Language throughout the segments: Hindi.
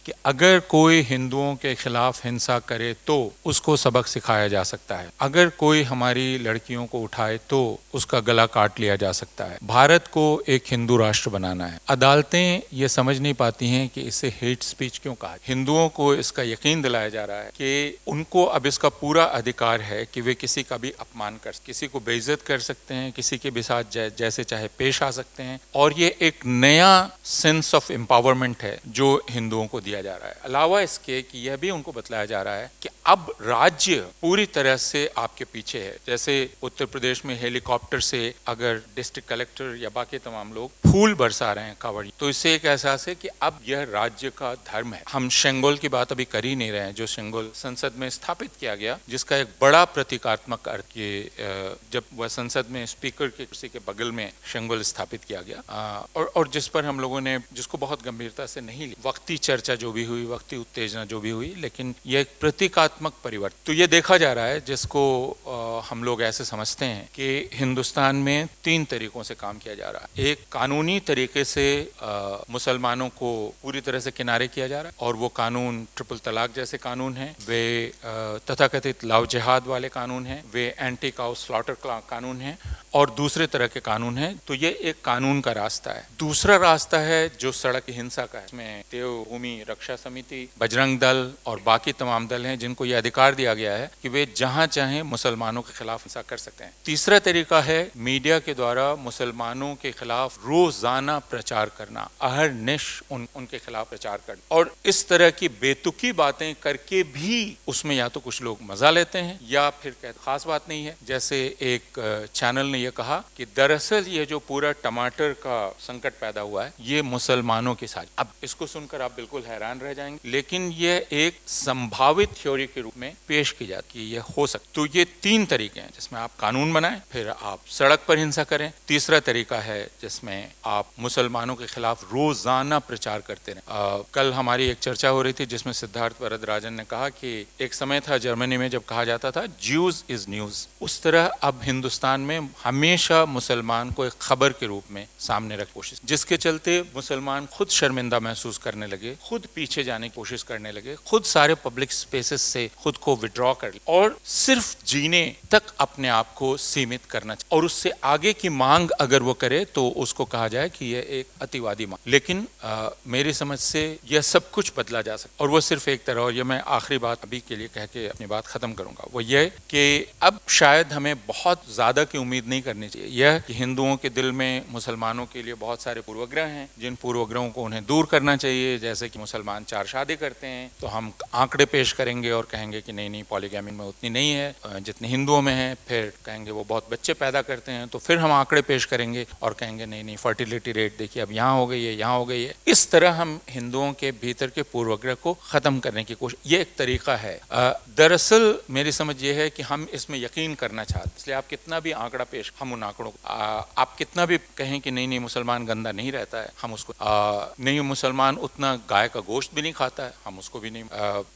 कि अगर कोई हिंदुओं के खिलाफ हिंसा करे तो उसको सबक सिखाया जा सकता है, अगर कोई हमारी लड़कियों को उठाए तो उसका गला काट लिया जा सकता है। भारत को एक हिंदू राष्ट्र बनाना है। अदालतें ये समझ नहीं पाती हैं कि इसे हेट स्पीच क्यों कहा। हिंदुओं को इसका यकीन दिलाया जा रहा है कि उनको अब इसका पूरा अधिकार है कि वे किसी का भी अपमान कर, किसी को बेइज्जत कर सकते हैं, किसी के भी साथ जैसे चाहे पेश आ सकते हैं। और ये एक नया सेंस ऑफ एम्पावरमेंट है जो हिंदुओं को दिया जा रहा है। अलावा इसके कि यह भी उनको बतलाया जा रहा है कि अब राज्य पूरी तरह से आपके पीछे है। जैसे उत्तर प्रदेश में हेलीकॉप्टर से अगर डिस्ट्रिक्ट कलेक्टर या बाकी तमाम लोग फूल बरसा रहे हैं कांवड़ियों, तो इससे एक एहसास है कि अब यह राज्य का धर्म है। हम शेंगोल की बात अभी कर ही नहीं रहे हैं, जो शेंगोल संसद में स्थापित किया गया, जिसका एक बड़ा प्रतीकात्मक अर्थ के जब वह संसद में स्पीकर की कुर्सी के बगल में शेंगोल स्थापित किया गया और जिस पर हम लोगों ने जिसको बहुत गंभीरता से नहीं ली, वक्ती चर्चा जो भी हुई, वक्ती उत्तेजना जो भी हुई, लेकिन यह एक प्रतीकात्मक परिवर्तन। तो ये देखा जा रहा है जिसको हम लोग ऐसे समझते हैं कि हिंदुस्तान में 3 तरीकों से काम किया जा रहा है। एक कानूनी तरीके से मुसलमानों को पूरी तरह से किनारे किया जा रहा है और वो कानून ट्रिपल तलाक जैसे कानून हैं, वे तथाकथित लव जिहाद वाले कानून हैं, वे एंटी काउ स्लॉटर कानून हैं और दूसरे तरह के कानून हैं। तो ये एक कानून का रास्ता है। दूसरा रास्ता है जो सड़क हिंसा का है, इसमें देवभूमि रक्षा समिति, बजरंग दल और बाकी तमाम दल हैं जिनको ये अधिकार दिया गया है कि वे जहां चाहें मुसलमानों के खिलाफ हिंसा कर सकते हैं। तीसरा तरीका है मीडिया के द्वारा मुसलमानों के खिलाफ रोजाना प्रचार करना, अहरनिश उनके खिलाफ प्रचार करना और इस तरह की बेतुकी बातें करके भी उसमें या तो कुछ लोग मजा लेते हैं या फिर खास बात नहीं है। जैसे एक चैनल ने यह कहा कि दरअसल ये जो पूरा टमाटर का संकट पैदा हुआ है ये मुसलमानों के साथ। अब इसको सुनकर आप बिल्कुल हैरान रह जाएंगे, लेकिन यह एक संभावित थ्योरी के रूप में पेश की जाती है, यह हो सकता। तो ये 3 तरीके हैं जिसमें आप कानून बनाएं, फिर आप सड़क पर हिंसा करें। तीसरा तरीका है जिसमें आप मुसलमानों के खिलाफ रोजाना प्रचार करते रहें। कल हमारी एक चर्चा हो रही थी जिसमें सिद्धार्थ वरदराजन ने कहा कि एक समय था जर्मनी में जब कहा जाता था ज्यूज इज न्यूज, उस तरह अब हिंदुस्तान में हमेशा मुसलमान को एक खबर के रूप में सामने रख कोशिश, जिसके चलते मुसलमान खुद शर्मिंदा महसूस करने लगे, खुद पीछे जाने की कोशिश करने लगे, खुद सारे पब्लिक स्पेसेस से खुद को विड्रॉ कर ले और सिर्फ जीने तक अपने आप को सीमित करना चाहिए और उससे आगे की मांग अगर वो करे तो उसको कहा जाए कि यह एक अतिवादी मांग। लेकिन मेरी समझ से यह सब कुछ बदला जा सकता और वो सिर्फ एक तरह। और ये मैं आखिरी बात अभी के लिए कह के अपनी बात खत्म करूंगा, वो ये कि अब शायद हमें बहुत ज्यादा की उम्मीद नहीं करनी चाहिए। यह कि हिंदुओं के दिल में मुसलमानों के लिए बहुत सारे पूर्वग्रह हैं, जिन पूर्वग्रहों को उन्हें दूर करना चाहिए। जैसे कि मुसलमान 4 शादी करते हैं तो हम आंकड़े पेश करेंगे और कहेंगे कि नहीं पॉलीगैमी में उतनी नहीं है जितनी हिंदुओं में है। फिर कहेंगे वो बहुत बच्चे पैदा करते हैं, तो फिर हम आंकड़े पेश करेंगे और कहेंगे नहीं फर्टिलिटी रेट देखिए अब यहाँ हो गई है, यहाँ हो गई है। इस तरह हम हिंदुओं के भीतर के पूर्वग्रह को खत्म करने की कोशिश, ये एक तरीका है। दरअसल मेरी समझ ये है कि हम इसमें यकीन करना चाहते, इसलिए आप कितना भी आंकड़ा पेश, हम उन आंकड़ों आप कितना भी कहें कि नहीं मुसलमान गंदा नहीं रहता है, हम उसको नहीं मुसलमान उतना गाय का गोश्त भी नहीं खाता है, हम उसको भी नहीं।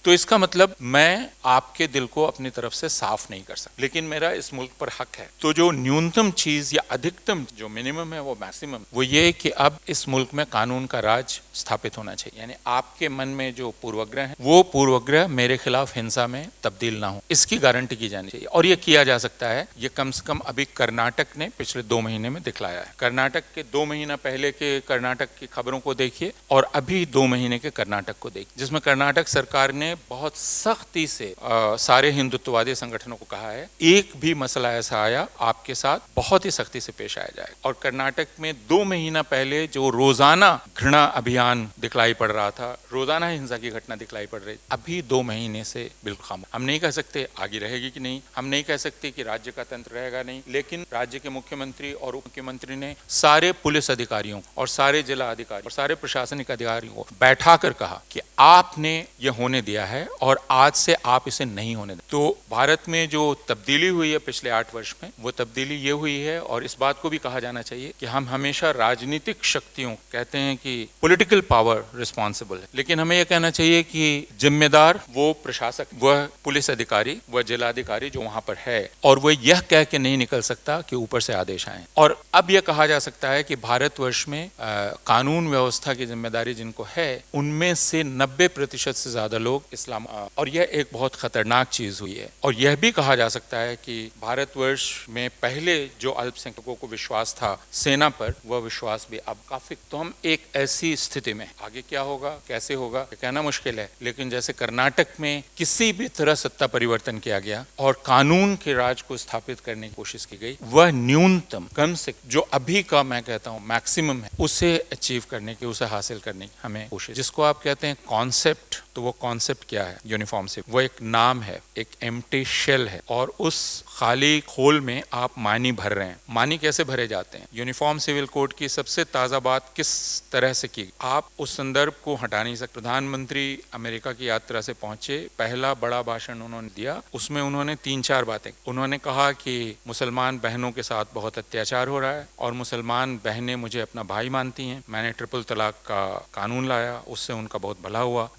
तो इसका मतलब मैं आपके दिल को अपनी तरफ से साफ नहीं कर सकता, लेकिन मेरा इस मुल्क पर हक है। तो जो न्यूनतम चीज या अधिकतम जो मिनिमम है वो मैक्सिमम, वो ये कि अब इस मुल्क में कानून का राज स्थापित होना चाहिए। यानी आपके मन में जो पूर्वग्रह है वो पूर्वग्रह मेरे खिलाफ हिंसा में तब्दील ना हो, इसकी गारंटी की जानी चाहिए। और ये किया जा सकता है। ये कम से कम अभी कर्नाटक ने पिछले 2 महीने में दिखलाया है। कर्नाटक के 2 महीना पहले के कर्नाटक की खबरों को देखिए और अभी 2 महीने के कर्नाटक को देखिए, जिसमें कर्नाटक सरकार ने बहुत सख्ती से सारे हिंदुत्ववादी संगठनों को कहा है एक भी मसला ऐसा आया आपके साथ बहुत ही सख्ती से पेश आया जाए। और कर्नाटक में 2 महीना पहले जो रोजाना घृणा अभियान दिखलाई पड़ रहा था, रोजाना हिंसा की घटना दिखलाई पड़ रही, अभी 2 महीने से बिल्कुल खामोश। हम नहीं कह सकते आगे रहेगी कि नहीं, हम नहीं कह सकते कि राज्य का तंत्र रहेगा नहीं, लेकिन राज्य के मुख्यमंत्री और उप मुख्यमंत्री ने सारे पुलिस अधिकारियों और सारे जिला अधिकारी और सारे प्रशासनिक अधिकारियों को बैठा कर कहा कि आपने ये होने दिया है और आज से आप इसे नहीं होने दें। तो भारत में जो तब्दीली हुई है पिछले 8 वर्ष में, वो तब्दीली ये हुई है। और इस बात को भी कहा जाना चाहिए कि हम हमेशा राजनीतिक शक्तियों, कहते हैं कि पॉलिटिकल पावर रिस्पॉन्सिबल है, लेकिन हमें यह कहना चाहिए कि जिम्मेदार वो प्रशासक, वह पुलिस अधिकारी, वह जिलाधिकारी जो वहां पर है, और वह यह कह के नहीं निकल सकता था कि ऊपर से आदेश आए। और अब यह कहा जा सकता है कि भारतवर्ष में कानून व्यवस्था की जिम्मेदारी जिनको है उनमें से 90% से ज्यादा लोग इस्लाम, और यह एक बहुत खतरनाक चीज हुई है। और यह भी कहा जा सकता है कि भारतवर्ष में पहले जो अल्पसंख्यकों को विश्वास था सेना पर, वह विश्वास भी अब काफी। तो हम एक ऐसी स्थिति में, आगे क्या होगा कैसे होगा कहना मुश्किल है, लेकिन जैसे कर्नाटक में किसी भी तरह सत्ता परिवर्तन किया गया और कानून के राज को स्थापित करने की कोशिश की गई, वह न्यूनतम कम से जो अभी का मैं कहता हूं मैक्सिमम है, उसे अचीव करने की, उसे हासिल करने की हमें कोशिश। जिसको आप कहते हैं कॉन्सेप्ट, तो वो कॉन्सेप्ट क्या है? यूनिफॉर्म सिविल, वो एक नाम है, एक एम्प्टी शेल है, और उस खाली खोल में आप मानी भर रहे हैं। मानी कैसे भरे जाते हैं? यूनिफॉर्म सिविल कोड की सबसे ताजा बात किस तरह से की, आप उस संदर्भ को हटा नहीं सकते। प्रधानमंत्री अमेरिका की यात्रा से पहुंचे, पहला बड़ा भाषण उन्होंने दिया, उसमें उन्होंने 3-4 बातें उन्होंने कहा कि मुसलमान बहनों के साथ बहुत अत्याचार हो रहा है और मुसलमान बहनें मुझे अपना भाई मानती हैं। मैंने ट्रिपल तलाक का कानून लाया, उससे उनका बहुत भला हुआ,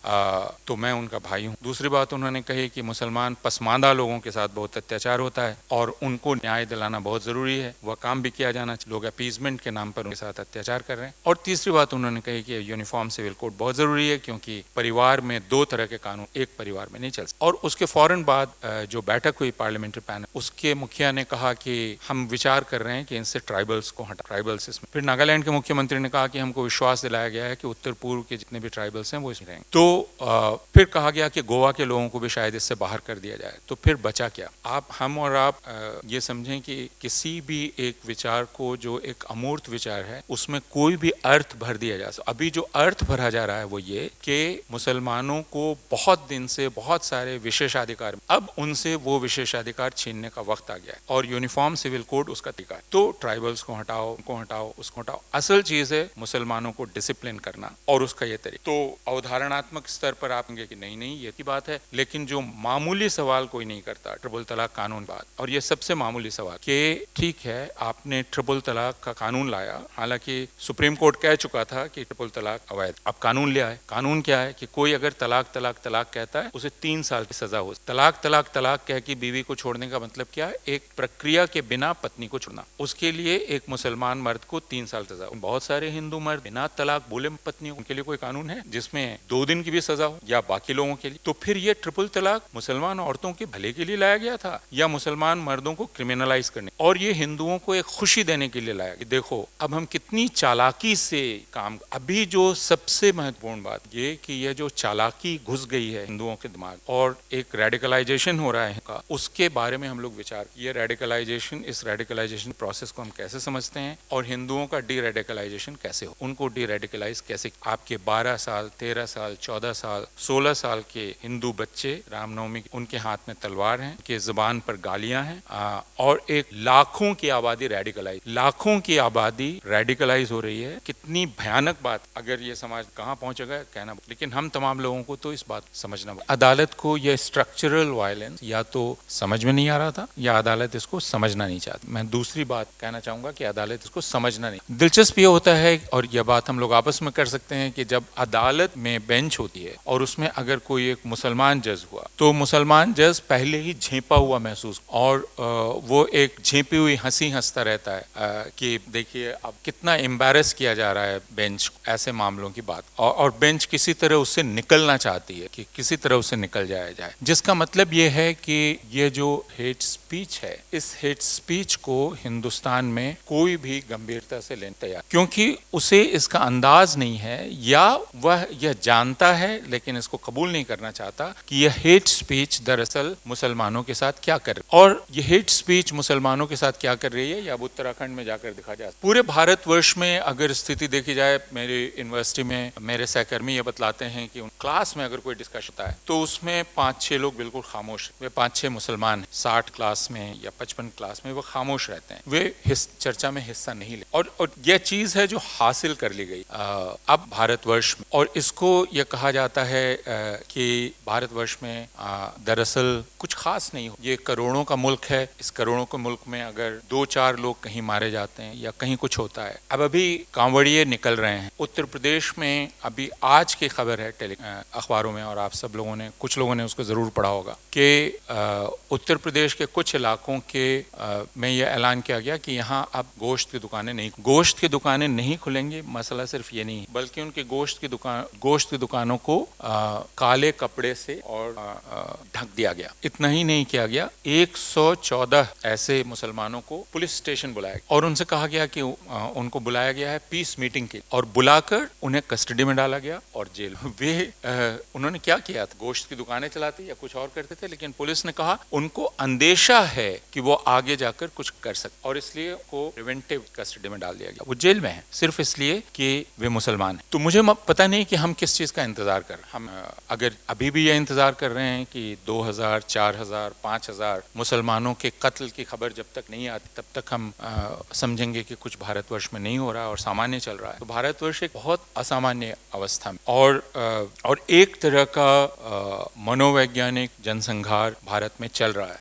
तो मैं उनका भाई हूँ। दूसरी बात उन्होंने कही कि मुसलमान पसमानदा लोगों के साथ बहुत अत्याचार होता है और उनको न्याय दिलाना बहुत जरूरी है, वह काम भी किया जाना चाहिए। लोग अपीजमेंट के नाम पर उनके साथ अत्याचार कर रहे हैं। और तीसरी बात उन्होंने कही कि यूनिफॉर्म सिविल कोड बहुत जरूरी है, क्योंकि परिवार में 2 तरह के कानून एक परिवार में नहीं चल सकते। और उसके फौरन बाद जो बैठक हुई पार्लियामेंट्री पैनल, उसके मुखिया ने कहा कि हम विचार कर रहे हैं कि इनसे ट्राइबल्स को हटा, ट्राइबल्स इसमें। फिर नागालैंड के मुख्यमंत्री ने कहा कि हमको विश्वास दिलाया गया है कि उत्तर पूर्व के जितने भी ट्राइबल्स हैं वो इसमें रहेंगे। तो फिर कहा गया कि गोवा के लोगों को भी शायद इससे बाहर कर दिया जाए। तो फिर बचा क्या? हम और आप ये समझें कि किसी भी एक विचार को, जो एक अमूर्त विचार है, उसमें कोई भी अर्थ भर दिया जा सकता। अभी जो अर्थ भरा जा रहा है वो ये कि मुसलमानों को बहुत दिन से बहुत सारे विशेषाधिकार, अब उनसे वो विशेषाधिकार छीनने का वक्त आ गया है, और यूनिफॉर्म सिविल कोड उसका तरीका है। तो ट्राइबल्स को हटाओ, उनको हटाओ, उसको हटाओ। असल चीज है मुसलमानों को डिसिप्लिन करना, और उसका ये तरीका। तो अवधारणात्मक स्तर पर आप कहेंगे कि नहीं ये की बात है, लेकिन जो मामूली सवाल कोई नहीं करता, ट्रिपल तलाक कानून बात, और ये सबसे मामूली सवाल कि ठीक है आपने ट्रिपल तलाक का कानून लाया, हालांकि सुप्रीम कोर्ट कह चुका था कि ट्रिपल तलाक अवैध, अब कानून ले आए। कानून क्या है कि कोई अगर तलाक तलाक तलाक कहता है उसे 3 साल की सजा हो। तलाक तलाक तलाक कह के बीवी को छोड़ने का मतलब क्या है? एक प्रक्रिया के बिना पत्नी को छोड़ना। उसके लिए एक मुसलमान मर्द को 3 साल सजा हो। बहुत सारे हिंदू मर्द बिना तलाक बोले पत्नी, उनके लिए कोई कानून है जिसमें 2 दिन की भी सजा हो, या बाकी लोगों के लिए? तो फिर ये ट्रिपल तलाक मुसलमान औरतों के भले के लिए लाया गया था, या मुसलमान मर्दों को क्रिमिनलाइज करने, और ये हिंदुओं को एक खुशी देने के लिए लाया गया? देखो अब हम कितनी चालाकी से काम। अभी जो सबसे महत्वपूर्ण बात ये कि ये जो चालाकी घुस गई है हिंदुओं के दिमाग, और एक रेडिकलाइजेशन हो रहा है का, उसके बारे में हम लोग विचार, ये रेडिकलाइजेशन, इस रेडिकलाइजेशन प्रोसेस को हम कैसे समझते हैं, और हिंदुओं का डी रेडिकलाइजेशन कैसे हो, उनको डी रेडिकलाइज कैसे। आपके 12 साल 13 साल 14 साल 16 साल के हिंदू बच्चे रामनवमी, उनके हाथ में तलवार है, उनके जुबान पर गालियां हैं, और एक लाखों की आबादी रेडिकलाइज हो रही है। कितनी भयानक बात। अगर ये समाज कहां पहुंचेगा कहना, लेकिन हम तमाम लोगों को तो इस बात समझना। अदालत को ये स्ट्रक्चरल वायलेंस या तो समझ में नहीं आ रहा था, या अदालत इसको समझना नहीं चाहती। मैं दूसरी बात कहना चाहूंगा कि अदालत इसको समझना नहीं। दिलचस्प ये होता है, और यह बात हम लोग आपस में कर सकते हैं, कि जब अदालत में बेंच होती है और उसमें अगर कोई एक मुसलमान जज हुआ, तो मुसलमान जज पहले ही झेपा हुआ महसूस, और वो एक झेपी हुई हंसी हंसता रहता है कि देखिए अब कितना एम्बैरस किया जा रहा है बेंच ऐसे मामलों की बात, और बेंच किसी तरह उससे निकलना चाहती है कि किसी तरह उससे निकल जाया जाए। जिसका मतलब ये है कि ये जो हेट स्पीच है, इस हेट स्पीच को हिंदुस्तान में कोई भी गंभीरता से लेने तैयार, क्योंकि उसे इसका अंदाज नहीं है, या वह यह जानता है लेकिन इसको कबूल नहीं करना चाहता कि यह हेट स्पीच दरअसल मुसलमानों के साथ क्या कर, और यह हेट स्पीच मुसलमानों के साथ क्या कर रही है, या उत्तराखंड में जाकर दिखा जा। पूरे भारतवर्ष में अगर स्थिति देखी जाए, मेरी यूनिवर्सिटी में मेरे सहकर्मी ये बतलाते हैं कि क्लास में अगर कोई डिस्कशन होता है तो उसमें 5-6 लोग बिल्कुल खामोश, वे 5-6 मुसलमान 60 क्लास में या 55 क्लास में वो खामोश रहते हैं, वे चर्चा में हिस्सा नहीं ले। और यह चीज है जो हासिल कर ली गई अब भारतवर्ष में, और इसको यह कहा जाता है कि भारतवर्ष में दरअसल कुछ खास नहीं हो। ये करोड़ों का मुल्क है, इस करोड़ों के मुल्क में अगर 2-4 लोग कहीं मारे जाते हैं या कहीं कुछ होता है, अब अभी कांवड़िए निकल रहे हैं उत्तर प्रदेश में। अभी आज की खबर है अखबारों में, और आप सब लोगों ने, कुछ लोगों ने उसको जरूर पढ़ा होगा कि उत्तर प्रदेश के कुछ इलाकों के में यह ऐलान किया गया कि यहाँ अब गोश्त की दुकानें नहीं खुलेंगी। मसला सिर्फ ये नहीं, बल्कि उनके गोश्त की दुकानों को काले कपड़े से और ढक दिया गया। इतना ही नहीं किया गया, 114 ऐसे मुसलमानों को पुलिस स्टेशन बुलाया गया और उनसे कहा गया कि उनको बुलाया गया है पीस मीटिंग के, और बुलाकर उन्हें कस्टडी में डाला गया और जेल में। वे उन्होंने क्या किया था, गोश्त की दुकानें चलाते या कुछ और करते थे, लेकिन पुलिस ने कहा उनको अंदेशा है कि वो आगे जाकर कुछ कर सकते, और इसलिए को प्रिवेंटिव कस्टडी में डाल दिया गया। वो जेल में है सिर्फ इसलिए कि वे मुसलमान हैं। तो मुझे पता नहीं कि हम किस चीज का इंतजार कर रहे हैं। हम अगर अभी भी ये इंतजार कर रहे हैं कि 2000, 4000, 5000 मुसलमानों के कत्ल की खबर जब तक नहीं आती तब तक हम समझेंगे कि कुछ भारतवर्ष में नहीं हो रहा और सामान्य चल रहा है। तो भारतवर्ष एक बहुत असामान्य अवस्था में और एक तरह का मनोवैज्ञानिक जनसंहार भारत में चल रहा है।